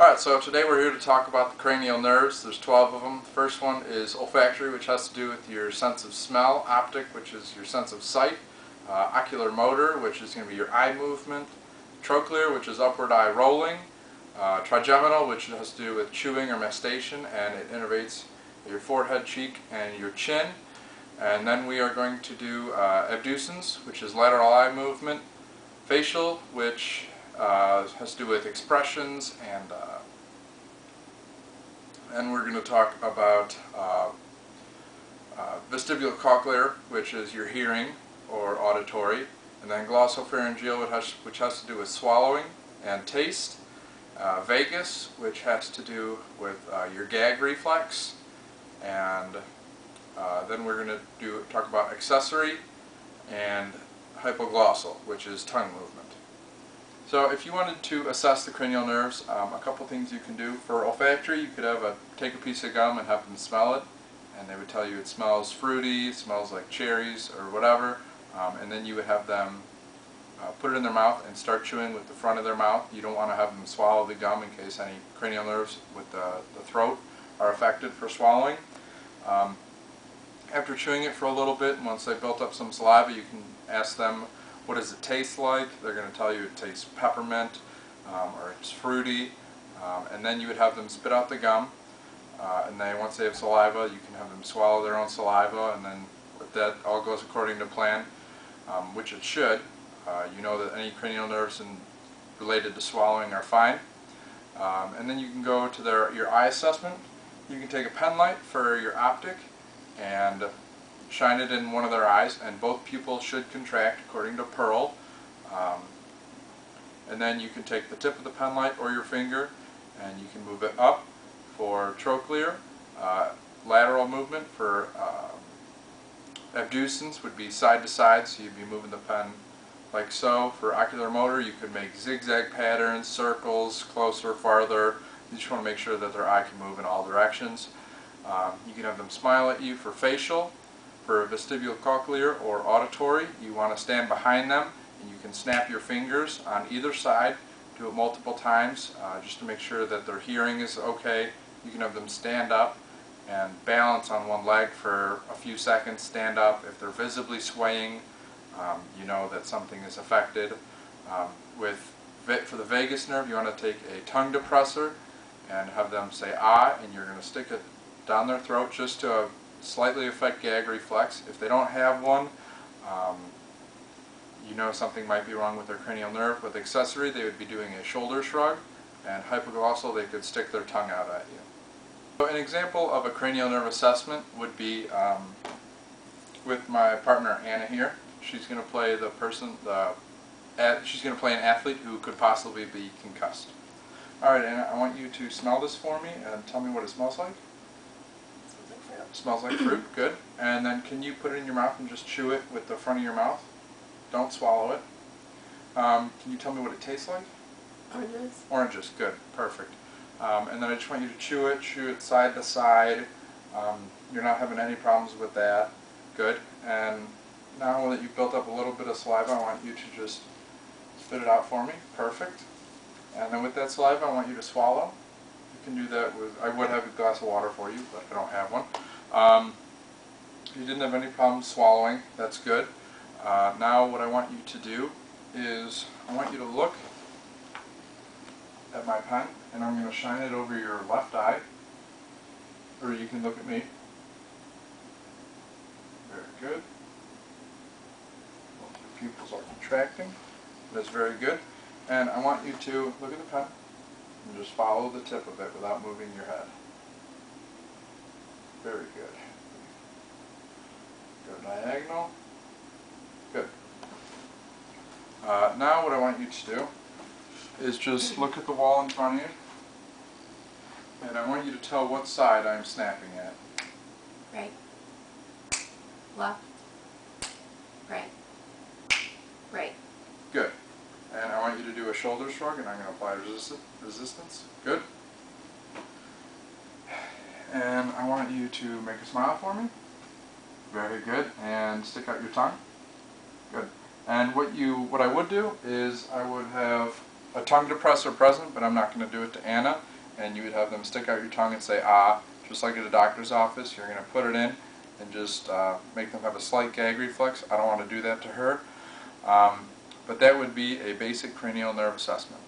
Alright, so today we're here to talk about the cranial nerves. There's 12 of them. The first one is olfactory, which has to do with your sense of smell, optic, which is your sense of sight, ocular motor, which is going to be your eye movement, trochlear, which is upward eye rolling, trigeminal, which has to do with chewing or mastication, and it innervates your forehead, cheek, and your chin. And then we are going to do abducens, which is lateral eye movement, facial, which has to do with expressions, and we're going to talk about vestibulocochlear, which is your hearing or auditory, and then glossopharyngeal, which has to do with swallowing and taste, vagus, which has to do with your gag reflex, and then we're going to talk about accessory and hypoglossal, which is tongue movement. So if you wanted to assess the cranial nerves, a couple things you can do. For olfactory, you could take a piece of gum and have them smell it, and they would tell you it smells fruity, it smells like cherries or whatever, and then you would have them put it in their mouth and start chewing with the front of their mouth. You don't want to have them swallow the gum in case any cranial nerves with the throat are affected for swallowing. After chewing it for a little bit, and once they built up some saliva, you can ask them, what does it taste like? They're going to tell you it tastes peppermint, or it's fruity, and then you would have them spit out the gum, and then once they have saliva, you can have them swallow their own saliva, and then if that all goes according to plan, which it should, you know that any cranial nerves related to swallowing are fine. And then you can go to your eye assessment. You can take a pen light for your optic and shine it in one of their eyes, and both pupils should contract according to Pearl. And then you can take the tip of the pen light or your finger and you can move it up for trochlear. Lateral movement for abducens would be side to side, so you'd be moving the pen like so. For ocular motor, you could make zigzag patterns, circles, closer, farther. You just want to make sure that their eye can move in all directions. You can have them smile at you. For facial, for vestibulocochlear or auditory, you want to stand behind them and you can snap your fingers on either side, do it multiple times just to make sure that their hearing is okay. You can have them stand up and balance on one leg for a few seconds, stand up. If they're visibly swaying, you know that something is affected. For the vagus nerve, you want to take a tongue depressor and have them say ah, and you're going to stick it down their throat just to slightly affect gag reflex. If they don't have one, you know something might be wrong with their cranial nerve. With accessory, they would be doing a shoulder shrug, and hypoglossal, they could stick their tongue out at you. So an example of a cranial nerve assessment would be with my partner Anna here. She's going to play she's going to play an athlete who could possibly be concussed. Alright, Anna, I want you to smell this for me and tell me what it smells like. Smells like fruit, good. And then can you put it in your mouth and just chew it with the front of your mouth? Don't swallow it. Can you tell me what it tastes like? Oranges. Oranges, good, perfect. And then I just want you to chew it side to side. You're not having any problems with that. Good. And now that you've built up a little bit of saliva, I want you to just spit it out for me. Perfect. And then with that saliva, I want you to swallow. You can do that with, I would have a glass of water for you, but I don't have one. If you didn't have any problems swallowing, that's good. Now what I want you to do is, I want you to look at my pen, and I'm going to shine it over your left eye, or you can look at me. Very good. Your pupils are contracting. That's very good. And I want you to look at the pen and just follow the tip of it without moving your head. Very good. Go diagonal. Good. Now what I want you to do is just look at the wall in front of you, and I want you to tell what side I'm snapping at. Right. Left. Right. Right. Good. And I want you to do a shoulder shrug, and I'm going to apply resistance. Good. And I want you to make a smile for me. Very good. And stick out your tongue. Good. And what I would do is I would have a tongue depressor present, but I'm not going to do it to Anna. And you would have them stick out your tongue and say ah, just like at a doctor's office. You're going to put it in and just make them have a slight gag reflex. I don't want to do that to her. But that would be a basic cranial nerve assessment.